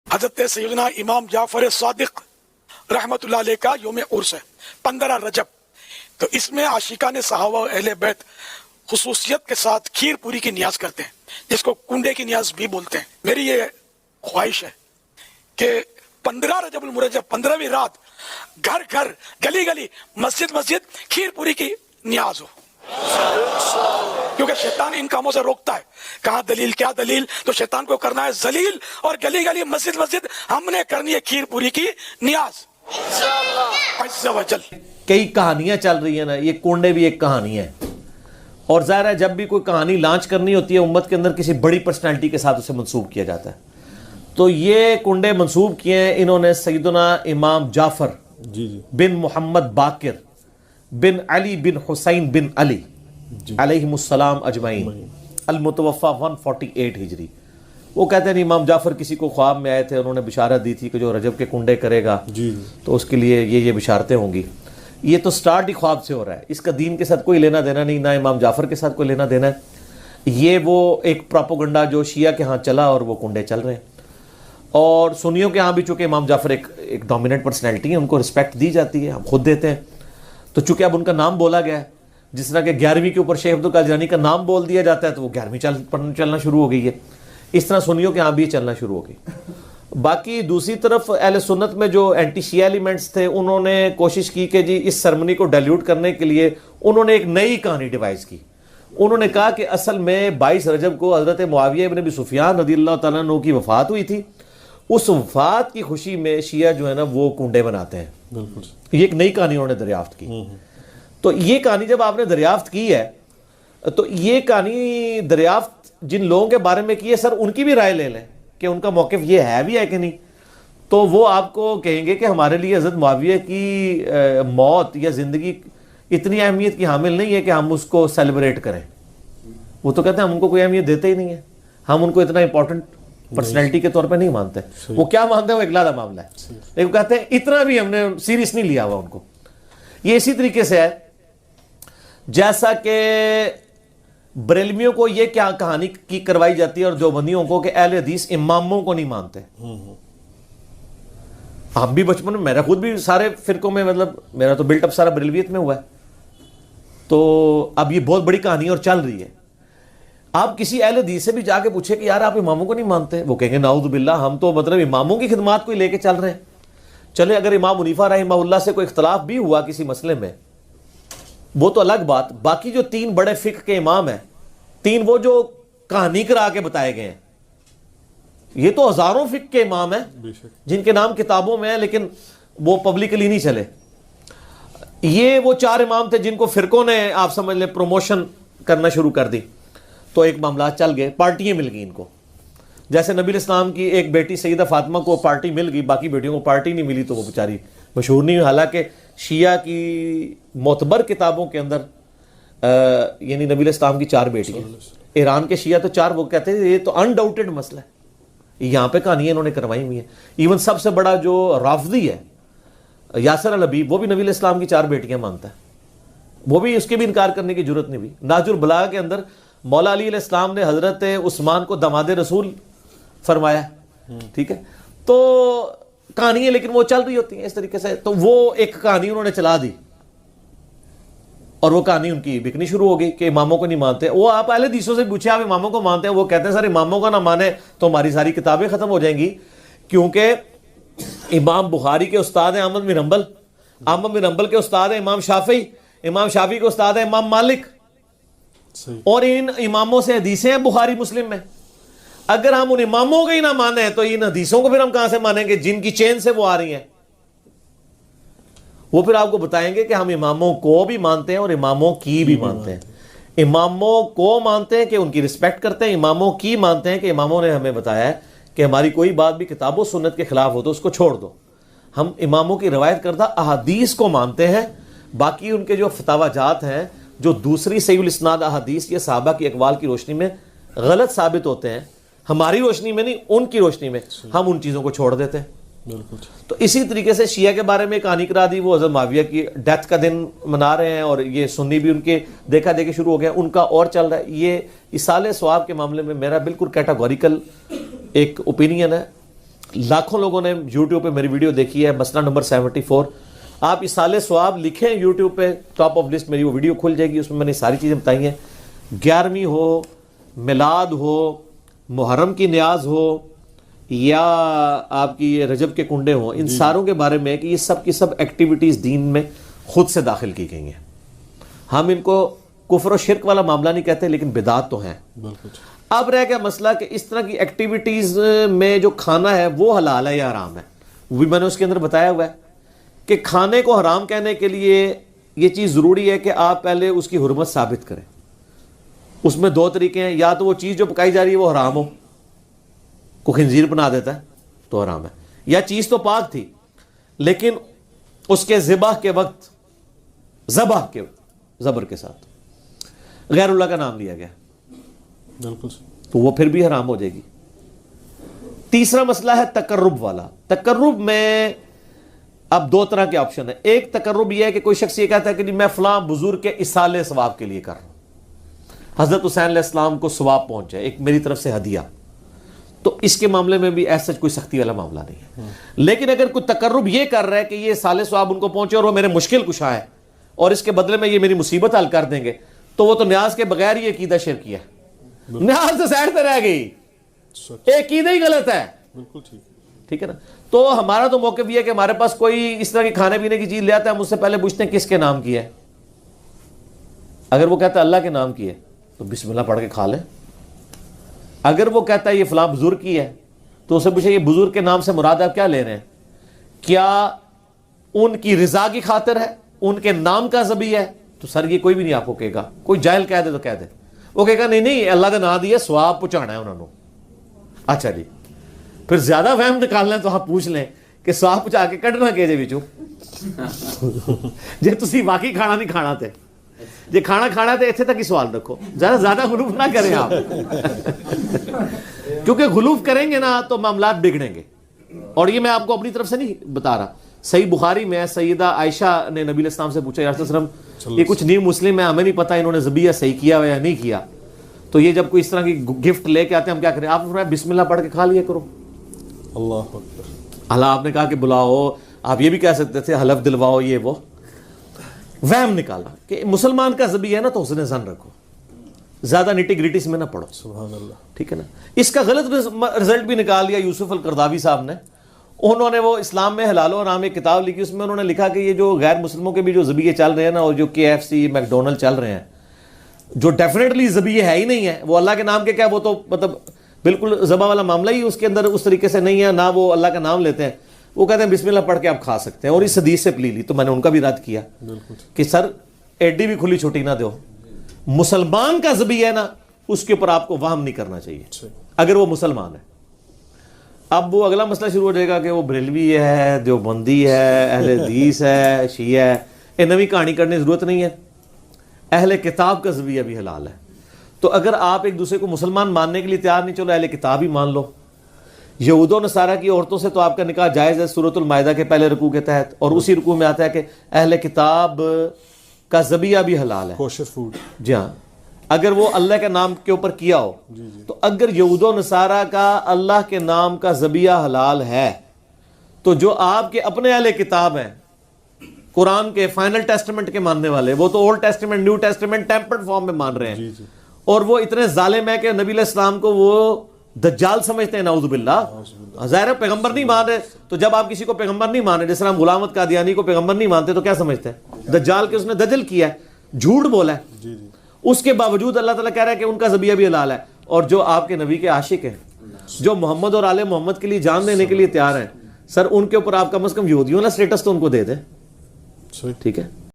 حضرت سیدنا امام جعفر صادق رحمت اللہ علیہ کا یوم عرس ہے 15 رجب. تو اس میں عاشقان صحابہ و اہل بیت خصوصیت کے ساتھ کھیر پوری کی نیاز کرتے ہیں، جس کو کنڈے کی نیاز بھی بولتے ہیں. میری یہ خواہش ہے کہ 15 رجب المرجب 15ویں رات گھر گھر گلی گلی مسجد مسجد کھیر پوری کی نیاز ہو، کیونکہ شیطان ان کاموں سے روکتا ہے. کہاں دلیل، کیا دلیل؟ تو شیطان کو کرنا ہے ذلیل، اور گلی گلی مسجد مسجد ہم نے کرنی ہے کھیر پوری کی نیاز عز و جل. کئی کہانیاں چل رہی ہیں نا، یہ کنڈے بھی ایک کہانی ہے. اور ظاہر ہے جب بھی کوئی کہانی لانچ کرنی ہوتی ہے امت کے اندر کسی بڑی پرسنالٹی کے ساتھ اسے منسوب کیا جاتا ہے. تو یہ کنڈے منسوب کیے ہیں انہوں نے سیدنا امام جعفر بن محمد باقر بن علی بن حسین بن علی علیہم السلام اجمعین، المتوفى 148 ہجری. وہ کہتے ہیں امام جعفر کسی کو خواب میں آئے تھے، انہوں نے بشارت دی تھی کہ جو رجب کے کنڈے کرے گا تو اس کے لیے یہ بشارتیں ہوں گی. یہ تو سٹارٹ ہی خواب سے ہو رہا ہے، اس کا دین کے ساتھ کوئی لینا دینا نہیں، نہ امام جعفر کے ساتھ کوئی لینا دینا ہے. یہ وہ ایک پراپوگنڈا جو شیعہ کے ہاں چلا اور وہ کنڈے چل رہے ہیں. اور سنیوں کے ہاں بھی چونکہ امام جعفر ایک ڈومیننٹ پرسنالٹی ہے، ان کو رسپیکٹ دی جاتی ہے، ہم خود دیتے ہیں. تو چونکہ اب ان کا نام بولا گیا ہے، جس طرح کہ 11ویں کے اوپر شیخ عبد القادر جیلانی کا نام بول دیا جاتا ہے تو وہ 11ویں چلنا شروع ہو گئی ہے. اس طرح سنیوں کے ہاں بھی چلنا شروع ہو گئی. باقی دوسری طرف اہل سنت میں جو اینٹی شیعہ ایلیمنٹس تھے انہوں نے کوشش کی کہ جی اس سرمنی کو ڈیلیوٹ کرنے کے لیے انہوں نے ایک نئی کہانی ڈیوائز کی. انہوں نے کہا کہ اصل میں 22 رجب کو حضرت معاویہ ابن ابی سفیان رضی اللہ تعالیٰ عنہ کی وفات ہوئی تھی. اس وفات کی خوشی میں شیعہ جو ہے نا وہ کنڈے بناتے ہیں. یہ ایک نئی کہانی انہوں نے دریافت کی. تو یہ کہانی جب آپ نے دریافت کی ہے تو یہ کہانی دریافت جن لوگوں کے بارے میں کی ہے سر ان کی بھی رائے لے لیں کہ ان کا موقف یہ ہے بھی ہے کہ نہیں. تو وہ آپ کو کہیں گے کہ ہمارے لیے حضرت معاویہ کی موت یا زندگی اتنی اہمیت کی حامل نہیں ہے کہ ہم اس کو سیلیبریٹ کریں. وہ تو کہتے ہیں ہم ان کو کوئی اہمیت دیتے ہی نہیں ہے، ہم ان کو اتنا امپورٹنٹ پرسنالٹی کے طور پہ نہیں مانتے. وہ کیا مانتے ہیں وہ ایک علیحدہ معاملہ ہے، لیکن کہتے ہیں اتنا بھی ہم نے سیریس نہیں لیا ہوا ان کو. یہ اسی طریقے سے ہے جیسا کہ بریلویوں کو یہ کیا کہانی کی کروائی جاتی ہے اور دیوبندیوں کو کہ اہل حدیث اماموں کو نہیں مانتے. ہم بھی بچپن میں، میرا خود بھی سارے فرقوں میں، مطلب میرا تو بلٹ اپ سارا بریلویت میں ہوا ہے. تو اب یہ بہت بڑی کہانی اور چل رہی ہے. آپ کسی اہل حدیث سے بھی جا کے پوچھے کہ یار آپ اماموں کو نہیں مانتے، وہ کہیں گے نعوذ باللہ ہم تو مطلب اماموں کی خدمات کو لے کے چل رہے ہیں. چلے اگر امام حنیفہ رحمہ اللہ سے کوئی اختلاف بھی ہوا کسی مسئلے میں وہ تو الگ بات. باقی جو 3 بڑے فقہ کے امام ہیں، 3 وہ جو کہانی کرا کے بتائے گئے ہیں، یہ تو ہزاروں فقہ کے امام ہیں جن کے نام کتابوں میں ہیں لیکن وہ پبلکلی نہیں چلے. یہ وہ 4 امام تھے جن کو فرقوں نے آپ سمجھ لیں پروموشن کرنا شروع کر دی. تو ایک معاملات چل گئے، پارٹیاں مل گئی ان کو. جیسے نبی الاسلام کی ایک بیٹی سیدہ فاطمہ کو پارٹی مل گئی، باقی بیٹیوں کو پارٹی نہیں ملی تو وہ بیچاری مشہور نہیں ہوئی. حالانکہ شیعہ کی معتبر کتابوں کے اندر یعنی نبی الاسلام کی 4 بیٹیاں، ایران کے شیعہ تو 4، وہ کہتے ہیں یہ تو انڈاؤٹڈ مسئلہ ہے. یہاں پہ کہانیاں انہوں نے کروائی ہوئی ہیں. ایون سب سے بڑا جو رافضی ہے یاسر الحبیب، وہ بھی نبی الاسلام کی 4 بیٹیاں مانتا ہے. وہ بھی اس کے بھی انکار کرنے کی ضرورت نہیں ہوئی. ناج البلاغہ کے اندر مولا علی علیہ السلام نے حضرت عثمان کو داماد رسول فرمایا. ٹھیک ہے، تو کہانیاں لیکن وہ چل رہی ہوتی ہیں اس طریقے سے. تو وہ ایک کہانی انہوں نے چلا دی اور وہ کہانی ان کی بکنی شروع ہو گئی کہ اماموں کو نہیں مانتے. وہ آپ اہل حدیثوں سے پوچھے آپ اماموں کو مانتے ہیں، وہ کہتے ہیں سر اماموں کا نہ مانے تو ہماری ساری کتابیں ختم ہو جائیں گی. کیونکہ امام بخاری کے استاد ہیں احمد بن حنبل، احمد بن حنبل کے استاد ہیں امام شافعی، امام شافعی کے استاد ہیں امام مالک، اور ان اماموں سے حدیثیں ہیں بخاری مسلم میں. اگر ہم ان اماموں کو ہی نہ مانیں تو ان حدیثوں کو پھر ہم کہاں سے مانیں گے جن کی چین سے وہ آ رہی ہیں. وہ پھر آپ کو بتائیں گے کہ ہم اماموں کو بھی مانتے ہیں اور اماموں کی بھی مانتے ہیں. اماموں کو مانتے ہیں کہ ان کی رسپیکٹ کرتے ہیں، اماموں کی مانتے ہیں کہ اماموں نے ہمیں بتایا ہے کہ ہماری کوئی بات بھی کتاب و سنت کے خلاف ہو تو اس کو چھوڑ دو. ہم اماموں کی روایت کردہ احادیث کو مانتے ہیں. باقی ان کے جو فتاوی جات ہیں جو دوسری صحیح الاسناد احادیث یا صحابہ کی اقوال کی روشنی میں غلط ثابت ہوتے ہیں، ہماری روشنی میں نہیں ان کی روشنی میں ہم ان چیزوں کو چھوڑ دیتے ہیں. تو اسی طریقے سے شیعہ کے بارے میں کہانی کرا دی. وہ حضرت معاویہ کی ڈیتھ کا دن منا رہے ہیں اور یہ سنی بھی ان کے دیکھا دیکھے شروع ہو گیا، ان کا اور چل رہا ہے. یہ اصالہ ثواب کے معاملے میں میرا بالکل کیٹاگوریکل ایک اوپینین ہے. لاکھوں لوگوں نے یوٹیوب پہ میری ویڈیو دیکھی ہے. مسئلہ نمبر 74, آپ اصال ثواب لکھیں یوٹیوب پہ, ٹاپ آف لسٹ میری وہ ویڈیو کھل جائے گی, اس میں نے ساری چیزیں بتائی ہیں. 11ویں ہو, میلاد ہو, محرم کی نیاز ہو, یا آپ کی یہ رجب کے کنڈے ہوں, ان ساروں کے بارے میں کہ یہ سب کی سب ایکٹیویٹیز دین میں خود سے داخل کی گئی ہیں. ہم ان کو کفر و شرک والا معاملہ نہیں کہتے, لیکن بدعات تو ہیں. اب رہ گیا مسئلہ کہ اس طرح کی ایکٹیویٹیز میں جو کھانا ہے وہ حلال ہے یا حرام ہے. وہ بھی میں نے اس کے اندر بتایا ہوا ہے کہ کھانے کو حرام کہنے کے لیے یہ چیز ضروری ہے کہ آپ پہلے اس کی حرمت ثابت کریں. اس میں 2 طریقے ہیں, یا تو وہ چیز جو پکائی جا رہی ہے وہ حرام ہو, کوئی خنزیر بنا دیتا ہے تو حرام ہے, یا چیز تو پاک تھی لیکن اس کے ذبح کے وقت زبر کے ساتھ غیر اللہ کا نام لیا گیا, بالکل, تو وہ پھر بھی حرام ہو جائے گی. تیسرا مسئلہ ہے تقرب والا. تقرب میں اب 2 طرح کے آپشن ہیں. ایک تقرب یہ ہے کہ کوئی شخص یہ کہتا ہے کہ میں فلاں بزرگ کے اصالے ثواب کے لیے کر رہا ہوں, حضرت حسین علیہ السلام کو ثواب پہنچ جائے, ایک میری طرف سے ہدیہ. تو اس کے معاملے میں بھی ایسا کوئی سختی والا معاملہ نہیں ہے. لیکن اگر کوئی تقرب یہ کر رہا ہے کہ یہ صالح ثواب ان کو پہنچے اور وہ میرے مشکل کشا ہے اور اس کے بدلے میں یہ میری مصیبت حل کر دیں گے, تو وہ تو نیاز کے بغیر ہی عقیدہ شرکی ہے. نیاز تو سائڈ پہ رہ گئی, عقیدہ ہی غلط ہے. بالکل ٹھیک ہے نا. تو ہمارا تو موقف یہ ہے کہ ہمارے پاس کوئی اس طرح کی کھانے پینے کی چیز لے آتا ہے, ہم اس سے پہلے پوچھتے ہیں کس کے نام کی ہے. اگر وہ کہتا ہے اللہ کے نام کی ہے تو بسم اللہ پڑھ کے کھا لیں. اگر وہ کہتا ہے یہ فلاں بزرگ کی ہے تو اسے پوچھے یہ بزرگ کے نام سے مراد آپ کیا لے رہے ہیں, کیا ان کی رضا کی خاطر ہے, ان کے نام کا ذبیح ہے؟ تو سر یہ کوئی بھی نہیں آپ کو کہے گا. کوئی جاہل کہہ دے تو کہہ دے, وہ کہے گا نہیں اللہ کا نام دیا ثواب پہنچانا ہے انہوں نے. اچھا جی, پھر زیادہ فہم نکالنا ہے تو آپ پوچھ لیں کہ ثواب پہنچا کے کڈنا کہ جے وچوں جے تسی واقعی کھانا نہیں کھانا تے, جے کھانا کھانا تے ایتھے تک ہی سوال رکھو, زیادہ غلوف نہ کریں آپ کیونکہ غلوف کریں گے نا تو معاملات بگڑیں گے. اور یہ میں آپ کو اپنی طرف سے نہیں بتا رہا. صحیح بخاری میں سیدہ عائشہ نے نبی علیہ السلام سے پوچھا یا رسول اللہ علیہ وسلم یہ کچھ نیو مسلم ہے, ہمیں نہیں پتا انہوں نے ذبیحہ صحیح کیا یا نہیں کیا, تو یہ جب کوئی اس طرح کی گفٹ لے کے آتے ہیں ہم کیا کریں؟ آپ فرمایا بسم اللہ پڑھ کے کھا لیا کرو. اللہ اکبر. اللہ آپ نے کہا کہ بلاؤ, آپ یہ بھی کہہ سکتے تھے حلف دلواؤ, یہ وہ وہم نکالا کہ مسلمان کا ذبیحہ ہے نا تو حسن ظن رکھو, زیادہ نٹی گریٹی میں نہ پڑھو. سبحان اللہ. ٹھیک ہے نا. اس کا غلط رزلٹ بھی نکال لیا یوسف القرداوی صاحب نے. انہوں نے وہ اسلام میں حلال و حرام ایک کتاب لکھی, اس میں انہوں نے لکھا کہ یہ جو غیر مسلموں کے بھی جو ذبیحے چل رہے ہیں نا, اور جو KFC میکڈونلڈ چل رہے ہیں, جو ڈیفینیٹلی ذبیحے ہے ہی نہیں ہے, وہ اللہ کے نام کے کیا, وہ تو مطلب بالکل ذبح والا معاملہ ہی اس کے اندر اس طریقے سے نہیں ہے, نہ وہ اللہ کا نام لیتے ہیں. وہ کہتے ہیں بسم اللہ پڑھ کے آپ کھا سکتے ہیں, اور اس حدیث سے پلی لی. تو میں نے ان کا بھی رد کیا کہ سر ایڈی بھی کھلی چھوٹی نہ دو, مسلمان کا ذبیحہ ہے نا اس کے اوپر آپ کو وہم نہیں کرنا چاہیے اگر وہ مسلمان ہے. اب وہ اگلا مسئلہ شروع ہو جائے گا کہ وہ بریلوی ہے, دیوبندی ہے, اہل حدیث ہے, شیعہ ہے. یہ نئی کہانی کرنے کی ضرورت نہیں ہے. اہل کتاب کا ذبیحہ بھی حلال ہے. تو اگر آپ ایک دوسرے کو مسلمان ماننے کے لیے تیار نہیں, چلو اہل کتاب ہی مان لو. یہود و نصارہ کی عورتوں سے تو آپ کا نکاح جائز ہے سورۃ المائدہ کے پہلے رکوع کے تحت, اور اسی رکوع میں آتا ہے کہ اہل کتاب کا ذبیحہ بھی حلال ہے, کوشر فوڈ. جی ہاں, اگر وہ اللہ کے نام کے اوپر کیا ہو. تو اگر یہود و نصارہ کا اللہ کے نام کا ذبیحہ حلال ہے, تو جو آپ کے اپنے اہل کتاب ہیں قرآن کے فائنل ٹیسٹمنٹ کے ماننے والے, وہ تو old testament new testament tempered form میں مان رہے ہیں, اور وہ اتنے ظالم ہیں کہ نبی علیہ السلام کو وہ دجال سمجھتے ہیں, نعوذ باللہ. ظاہر ہے پیغمبر نہیں مان رہے, تو جب آپ کسی کو پیغمبر نہیں مان رہے, جس طرح ہم غلام احمد قادیانی کو پیغمبر نہیں مانتے, تو کیا سمجھتے ہیں؟ دجال کے اس نے دجل کیا ہے, جھوٹ بولا ہے. اس کے باوجود اللہ تعالیٰ کہہ رہا ہے کہ ان کا ذبیحہ بھی حلال ہے. اور جو آپ کے نبی کے عاشق ہیں, جو محمد اور آل محمد کے لیے جان دینے کے لیے تیار ہیں, سر ان کے اوپر آپ کم از کم یہودیوں نا اسٹیٹس تو ان کو دے دیں. ٹھیک ہے.